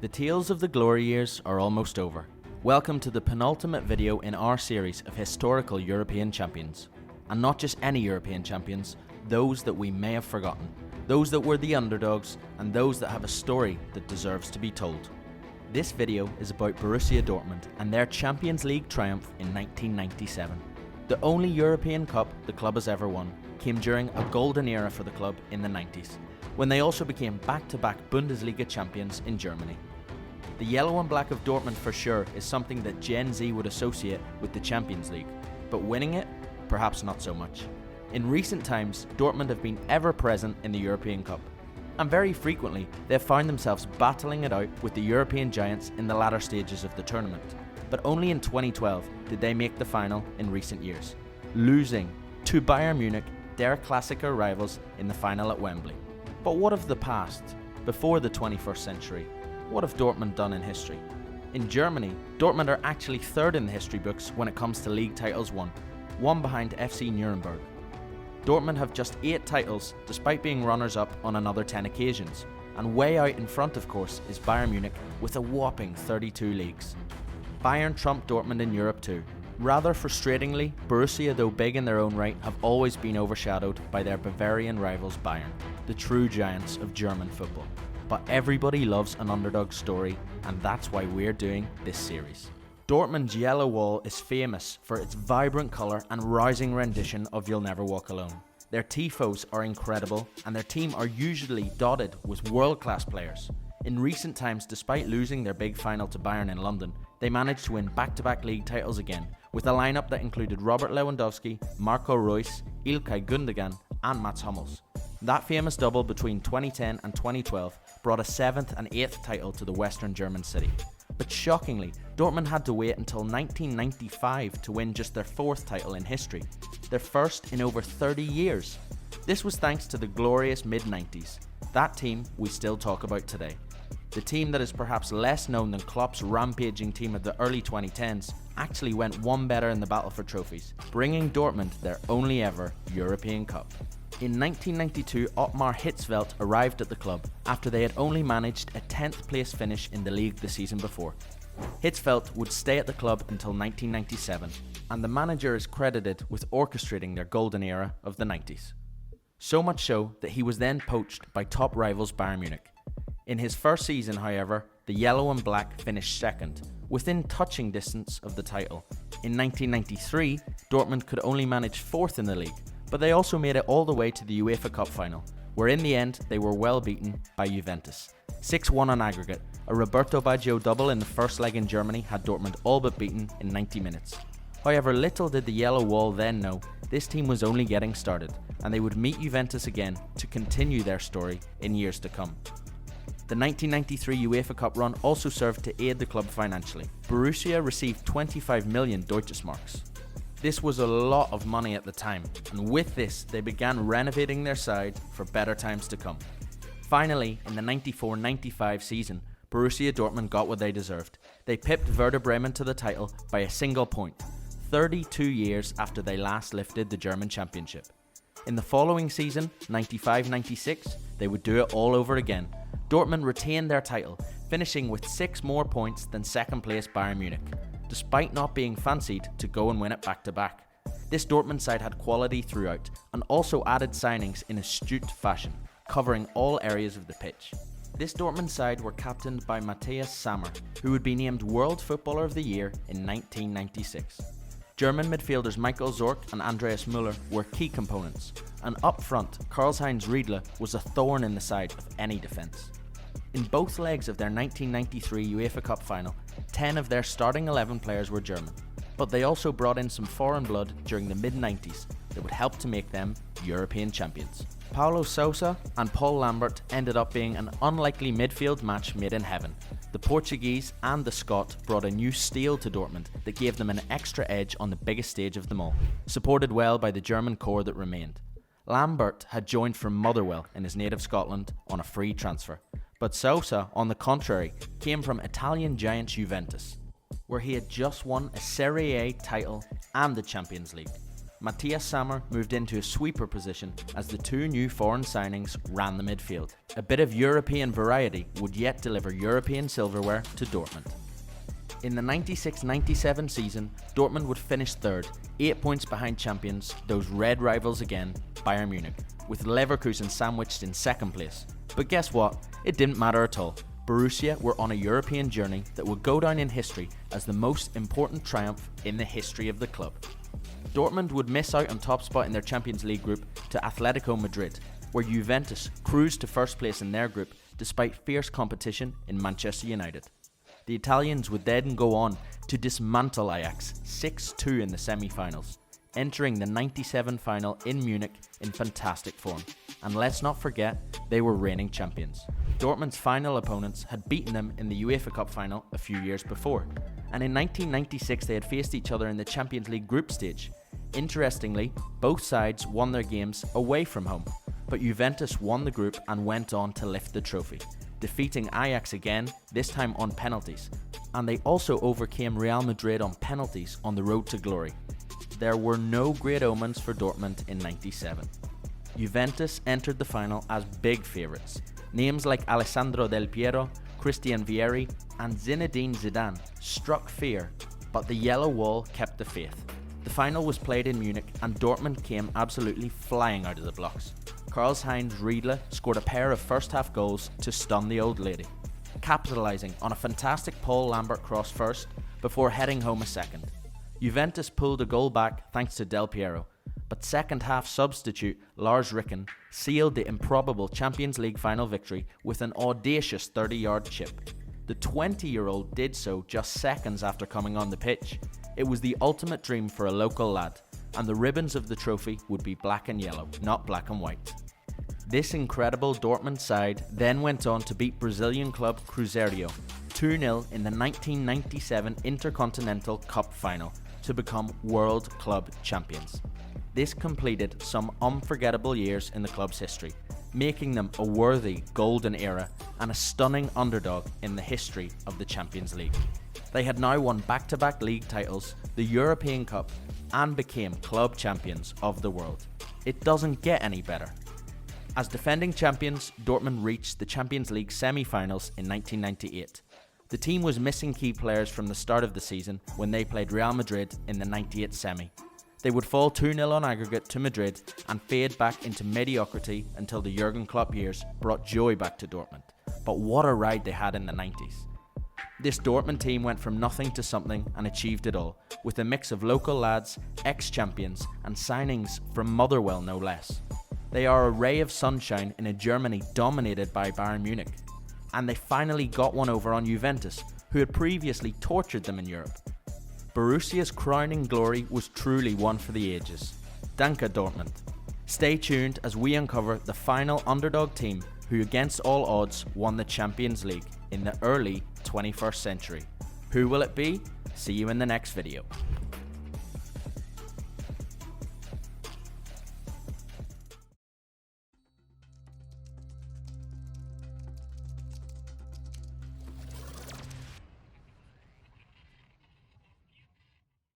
The tales of the glory years are almost over. Welcome to the penultimate video in our series of historical European champions. And not just any European champions, those that we may have forgotten, those that were the underdogs, and those that have a story that deserves to be told. This video is about Borussia Dortmund and their Champions League triumph in 1997. The only European Cup the club has ever won came during a golden era for the club in the 90s, when they also became back-to-back Bundesliga champions in Germany. The yellow and black of Dortmund for sure is something that Gen Z would associate with the Champions League, but winning it, perhaps not so much. In recent times, Dortmund have been ever present in the European Cup, and very frequently they have found themselves battling it out with the European giants in the latter stages of the tournament, but only in 2012 did they make the final in recent years, losing to Bayern Munich, their Klassiker rivals, in the final at Wembley. But what of the past, before the 21st century? What have Dortmund done in history? In Germany, Dortmund are actually third in the history books when it comes to league titles won, one behind FC Nuremberg. Dortmund have just 8 titles despite being runners-up on another 10 occasions, and way out in front of course is Bayern Munich with a whopping 32 leagues. Bayern trumped Dortmund in Europe too. Rather frustratingly, Borussia, though big in their own right, have always been overshadowed by their Bavarian rivals Bayern, the true giants of German football. But everybody loves an underdog story, and that's why we're doing this series. Dortmund's yellow wall is famous for its vibrant colour and rousing rendition of You'll Never Walk Alone. Their tifos are incredible, and their team are usually dotted with world-class players. In recent times, despite losing their big final to Bayern in London, they managed to win back-to-back league titles again, with a lineup that included Robert Lewandowski, Marco Reus, Ilkay Gundogan, and Mats Hummels. That famous double between 2010 and 2012 brought a 7th and 8th title to the Western German city. But shockingly, Dortmund had to wait until 1995 to win just their 4th title in history, their first in over 30 years. This was thanks to the glorious mid-90s, that team we still talk about today. The team that is perhaps less known than Klopp's rampaging team of the early 2010s actually went one better in the battle for trophies, bringing Dortmund their only ever European Cup. In 1992, Ottmar Hitzfeld arrived at the club after they had only managed a 10th place finish in the league the season before. Hitzfeld would stay at the club until 1997, and the manager is credited with orchestrating their golden era of the 90s. So much so that he was then poached by top rivals Bayern Munich. In his first season, however, the yellow and black finished second, within touching distance of the title. In 1993, Dortmund could only manage 4th in the league, but they also made it all the way to the UEFA Cup final, where in the end they were well beaten by Juventus. 6-1 on aggregate. A Roberto Baggio double in the first leg in Germany had Dortmund all but beaten in 90 minutes. However, little did the yellow wall then know this team was only getting started, and they would meet Juventus again to continue their story in years to come. The 1993 UEFA Cup run also served to aid the club financially. Borussia received 25 million Deutsche Marks. This was a lot of money at the time, and with this they began renovating their side for better times to come. Finally, in the 94-95 season, Borussia Dortmund got what they deserved. They pipped Werder Bremen to the title by a single point, 32 years after they last lifted the German championship. In the following season, 95-96, they would do it all over again. Dortmund retained their title, finishing with 6 more points than second place Bayern Munich, despite not being fancied to go and win it back-to-back. This Dortmund side had quality throughout, and also added signings in astute fashion, covering all areas of the pitch. This Dortmund side were captained by Matthias, who would be named World Footballer of the Year in 1996. German midfielders Michael Zorc and Andreas Müller were key components, and up front, Karl-Heinz Riedle was a thorn in the side of any defence. In both legs of their 1993 UEFA Cup final, 10 of their starting 11 players were German, but they also brought in some foreign blood during the mid-90s that would help to make them European champions. Paulo Sousa and Paul Lambert ended up being an unlikely midfield match made in heaven. The Portuguese and the Scot brought a new steel to Dortmund that gave them an extra edge on the biggest stage of them all, supported well by the German core that remained. Lambert had joined from Motherwell in his native Scotland on a free transfer, but Sousa, on the contrary, came from Italian giant Juventus, where he had just won a Serie A title and the Champions League. Matthias moved into a sweeper position as the two new foreign signings ran the midfield. A bit of European variety would yet deliver European silverware to Dortmund. In the 96-97 season, Dortmund would finish third, 8 points behind champions, those red rivals again, Bayern Munich, with Leverkusen sandwiched in second place. But guess what? It didn't matter at all. Borussia were on a European journey that would go down in history as the most important triumph in the history of the club. Dortmund would miss out on top spot in their Champions League group to Atletico Madrid, where Juventus cruised to first place in their group despite fierce competition in Manchester United. The Italians would then go on to dismantle Ajax 6-2 in the semi-finals, entering the 97 final in Munich in fantastic form. And let's not forget, they were reigning champions. Dortmund's final opponents had beaten them in the UEFA Cup final a few years before, and in 1996 they had faced each other in the Champions League group stage. Interestingly, both sides won their games away from home, but Juventus won the group and went on to lift the trophy, defeating Ajax again, this time on penalties, and they also overcame Real Madrid on penalties on the road to glory. There were no great omens for Dortmund in 97. Juventus entered the final as big favourites. Names like Alessandro Del Piero, Christian Vieri and Zinedine Zidane struck fear, but the yellow wall kept the faith. The final was played in Munich and Dortmund came absolutely flying out of the blocks. Karl-Heinz Riedle scored a pair of first half goals to stun the old lady, capitalising on a fantastic Paul Lambert cross first before heading home a second. Juventus pulled a goal back thanks to Del Piero, but second half substitute Lars Ricken sealed the improbable Champions League final victory with an audacious 30-yard chip. The 20-year-old did so just seconds after coming on the pitch. It was the ultimate dream for a local lad, and the ribbons of the trophy would be black and yellow, not black and white. This incredible Dortmund side then went on to beat Brazilian club Cruzeiro 2-0 in the 1997 Intercontinental Cup final to become World Club Champions. This completed some unforgettable years in the club's history, making them a worthy golden era and a stunning underdog in the history of the Champions League. They had now won back-to-back league titles, the European Cup, and became club champions of the world. It doesn't get any better. As defending champions, Dortmund reached the Champions League semi-finals in 1998. The team was missing key players from the start of the season when they played Real Madrid in the 98 semi. They would fall 2-0 on aggregate to Madrid and fade back into mediocrity until the Jurgen Klopp years brought joy back to Dortmund. But what a ride they had in the 90s. This Dortmund team went from nothing to something and achieved it all, with a mix of local lads, ex-champions and signings from Motherwell no less. They are a ray of sunshine in a Germany dominated by Bayern Munich. And they finally got one over on Juventus, who had previously tortured them in Europe. Borussia's crowning glory was truly one for the ages. Danke Dortmund. Stay tuned as we uncover the final underdog team who against all odds won the Champions League in the early 21st century. Who will it be? See you in the next video.